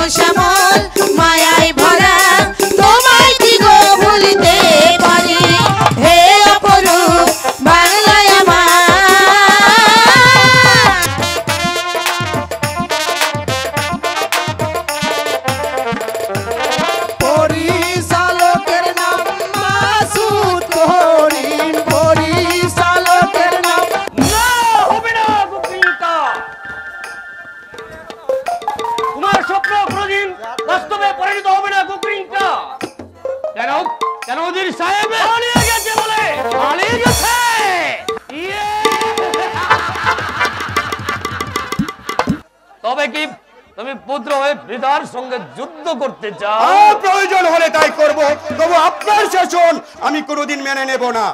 শ্যামল মায়ায় ভরা তোমায় কি গো ভুলিতে পারি হে অপরূপ বাংলায় আমার পরিচালকের নাম মাসুদ করিম পরিচালকের নাম না হবে না গোপিকা তোমার স্বপ্ন কোনদিন বাস্তবে পরিণত হবে না গোপিকা কেন কেন ওদের সাহেব পালিয়ে গেছে বলে পালিয়ে গেছে ইয়ে! তবে কি তুমি পুত্র হয়ে পিতার সঙ্গে যুদ্ধ করতে চাও প্রয়োজন হলে তাই করব তবু আপনার শাসন আমি কোনোদিন মেনে নেব না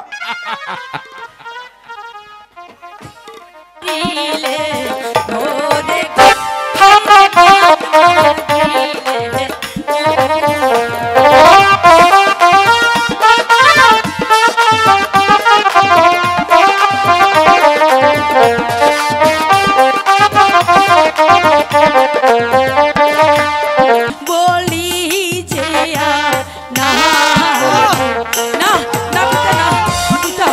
বলি যে না না না পিতা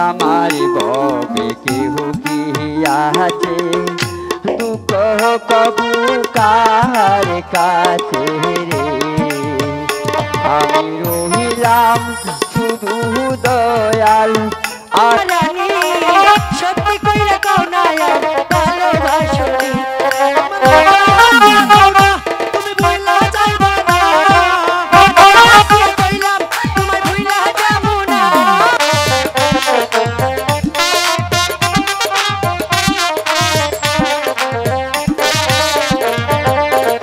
আমার ববে কেহ কি আছে দুঃখ কবু কার কাছে রে আমি রহিলাম শুধু দয়াল আর রানী সত্যি কইরা কও না ভালোবাসি তুমি বইলা যাইবা না কইলাম তোমায় ভুইলা যাবো না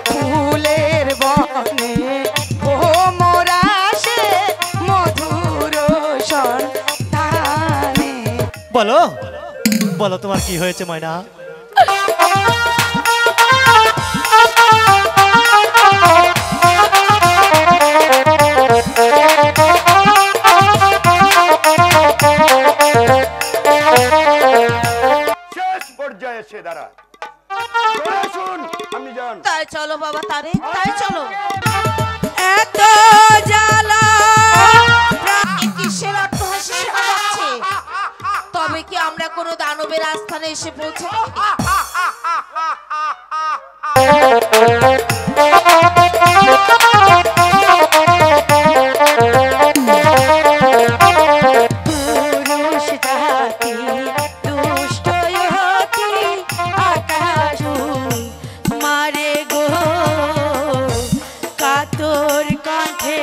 ফুলের বনে ও মোরা সে মধুর সন্তানে বলো বলো তোমার কি হয়েছে ময়না শেষ পর্যায়ে এসে দাঁড়া শুন আমি জান তাই চলো বাবা তারে তাই চলো এত জ্বালা প্রাণে কিসের অট্টহাসি শোনা যাচ্ছে তবে কি আমরা কোনো দানবের আস্থানে এসে পৌঁছে পুরুষ জাতি দুষ্ট হতি আকাশ মারে গো কাতর কাঁধে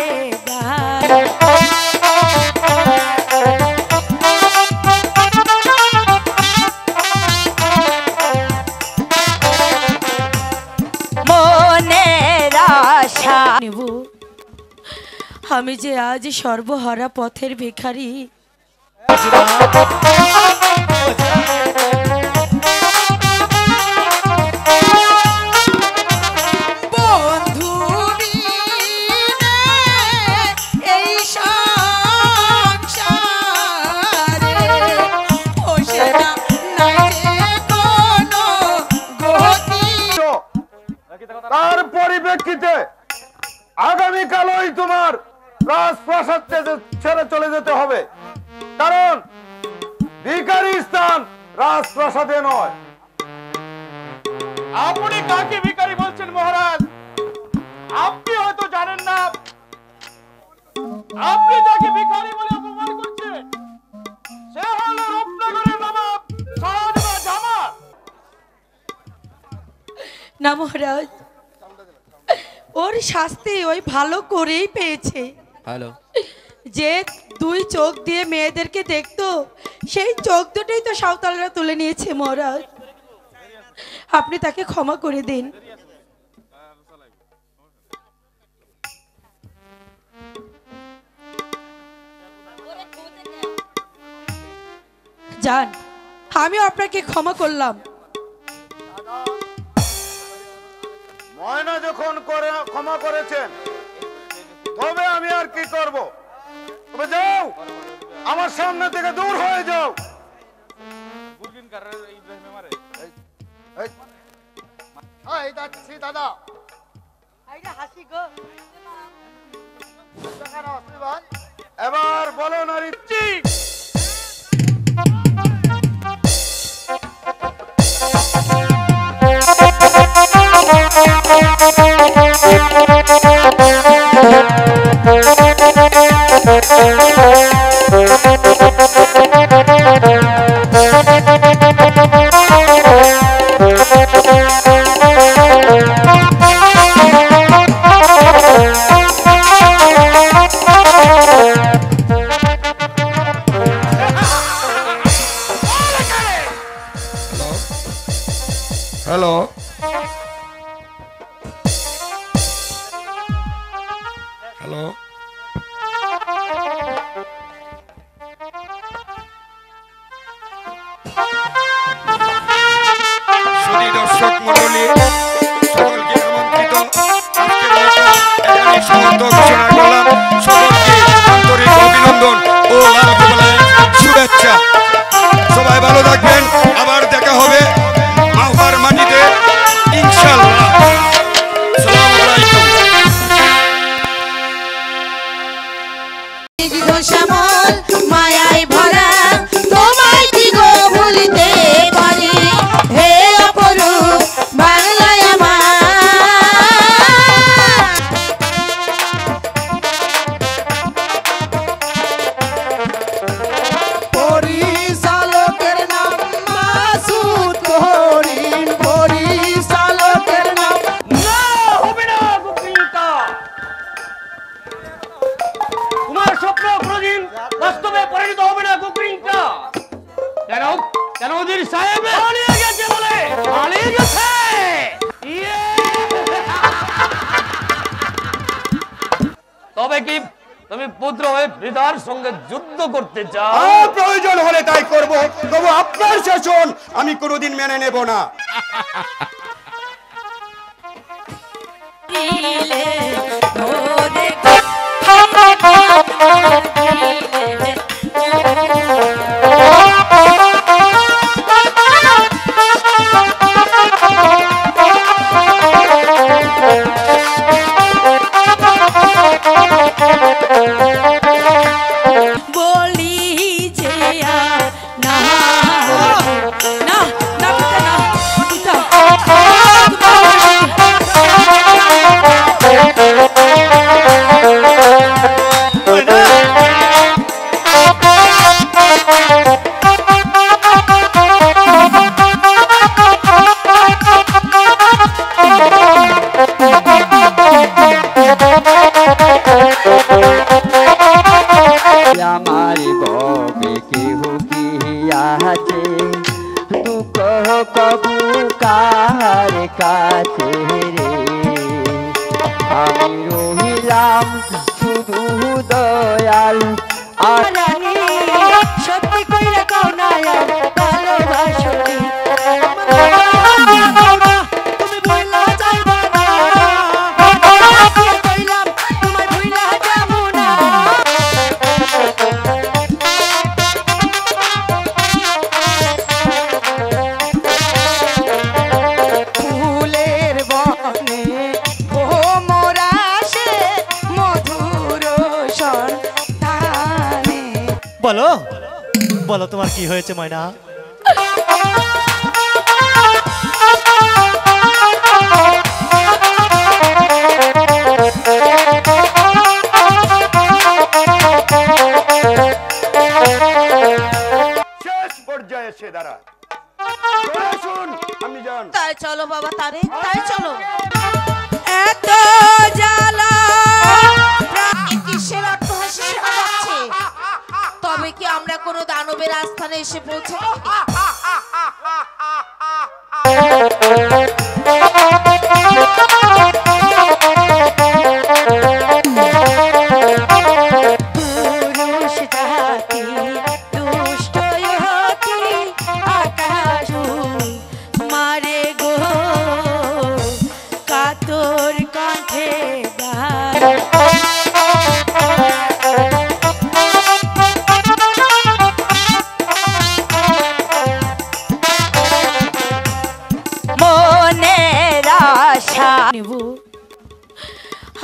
মনের আশা নেব আমি যে আজ সর্বহারা পথের ভিখারি বন্ধু এই সংসারে বসে না নাই যে কোনো গতি তার পরিপ্রেক্ষিতে আগামীকালই তোমার রাজপ্রাসাদ ছেড়ে চলে যেতে হবে কারণ ভিখারি স্থান রাজপ্রাসাদে নয় আপনি কাকে ভিখারি বলছেন মহারাজ আপনি হয়তো জানেন না আপনি যাকে ভিখারি বলে অপমান করছেন সে হলো রূপনগরের নবাব সহজবা জামাল না মহারাজ ওর শাস্তি ওই ভালো করেই পেয়েছে হ্যালো যে দুই চোখ দিয়ে মেয়েদেরকে দেখতো সেই চোখ দুটোই তো সাঁওতালরা তুলে নিয়েছে মহারাজ আপনি তাকে ক্ষমা করে দিন যান, আমি আপনাকে ক্ষমা করলাম। ময়না যখন ক্ষমা করেছেন তবে আমি আর কি করব? তবে যাও, আমার সামনে থেকে দূর হয়ে যাও। দাদা এবার বলো নারী হ্যালো হ্যালো সুধী দর্শক মন্ডলী সকলকে আমন্ত্রিত আজকের মতো এখানে সমাপ্ত ঘোষণা করলাম। সকলকে আন্তরিক অভিনন্দন ও লাল গোপালের শুভেচ্ছা। সবাই ভালো থাকবেন, আবার দেখা হবে মাওয়ার মাটিতে ইনশাআল্লাহ। আসসালামু আলাইকুম। শ্যামল মায়ায় ভরা তোমায় কি গো ভুলিতে পারি, হে অপরূপ বাংলায় আমার। পরিচালকের নাম মাসুদ করিম, পরিচালকের নাম না হবে না গোপিকা। তোমার স্বপ্ন কোনদিন বাস্তবে পরিণত হবে না গোপিকা। কেন কেন ওদের সাহেব পালিয়ে গেছে বলে? পালিয়ে গেছে। ইয়ে! তবে কি তুমি পুত্র হয়ে পিতার সঙ্গে যুদ্ধ করতে চাও? প্রয়োজন হলে তাই করব, তবু আপনার শাসন আমি কোনোদিন মেনে নেব না। বলি যে আর না না না পিতা, আমার ববে কেহ কি আছে, দুঃখ কবু কার কাছে রে। আমি রহিলাম শুধু দয়াল আর রানী সত্যি কইরা কও না আর ভালোবাসি, তুমি বইলা যাইবা না, কইলাম তোমার ভুইলা যাবো না। ফুলের বনে ভোমরা সে মধুর সন্ধানে। বলো বলো তোমার কি হয়েছে ময়না? শেষ পর্যায়ে এসে দাঁড়ায়। শুন আমি জান, তাই চলো বাবা তারে, তাই চলো। এত জ্বালা প্রাণে কিসের অট্টহাসি শোনা যাচ্ছে? তবে কি আমরা কোনো দানবের আস্থানে এসে পৌঁছে? পুরুষ জাতি দুষ্ট হতে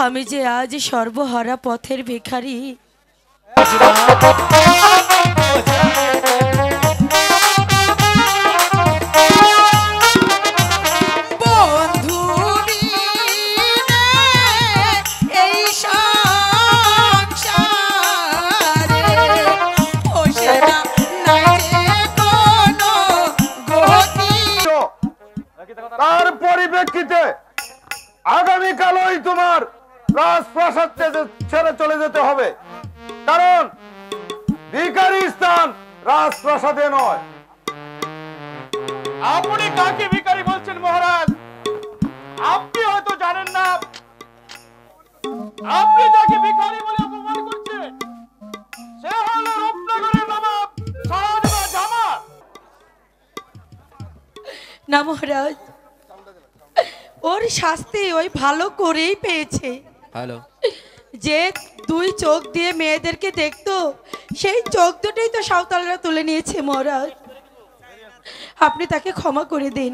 আমি যে আজ সর্বহারা পথের ভিখারি। তার পরিপ্রেক্ষিতে আগামীকালই তোমার রাজপ্রাসাদ ছেড়ে চলে যেতে হবে, কারণ ভিখারি স্থান রাজপ্রাসাদে নয়। আপনি কাকে ভিখারি বলছেন মহারাজ? আপনি হয়তো জানেন না, আপনি যাকে ভিখারি বলে অপমান করছেন সে হলো রূপনগরের নবাব শাহজাদা জামা। না মহারাজ, ওর শাস্তি ওই ভালো করেই পেয়েছে। হ্যালো, যে দুই চোখ দিয়ে মেয়েদেরকে দেখতো সেই চোখ দুটোই তো সাঁওতালরা তুলে নিয়েছে মহারাজ, আপনি তাকে ক্ষমা করে দিন।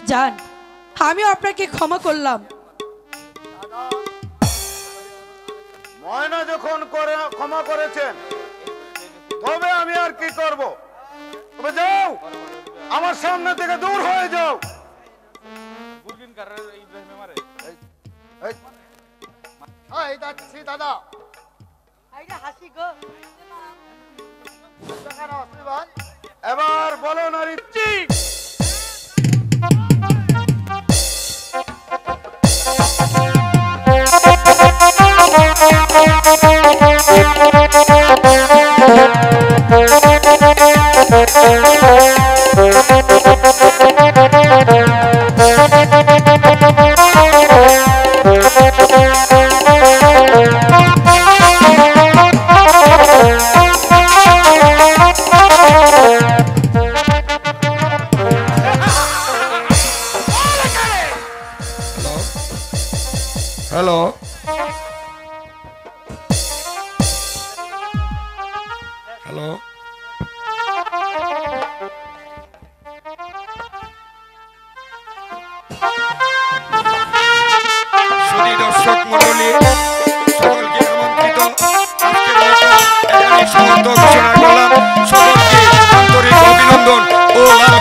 যান, আমিও আপনাকে ক্ষমা করলাম। ময়না যখন ক্ষমা করেছেন তবে আমি আর কি করব? তবে যাও, আমার সামনে থেকে দূর হয়ে যাও। দাদা এবার বলো নারী, হ্যালো, হ্যালো, সুধী দর্শক মন্ডলী সকলকে আমন্ত্রিত। আজকের মতো এখানে সমাপ্ত ঘোষণা করলাম। সকলকে আন্তরিক অভিনন্দন ও লাল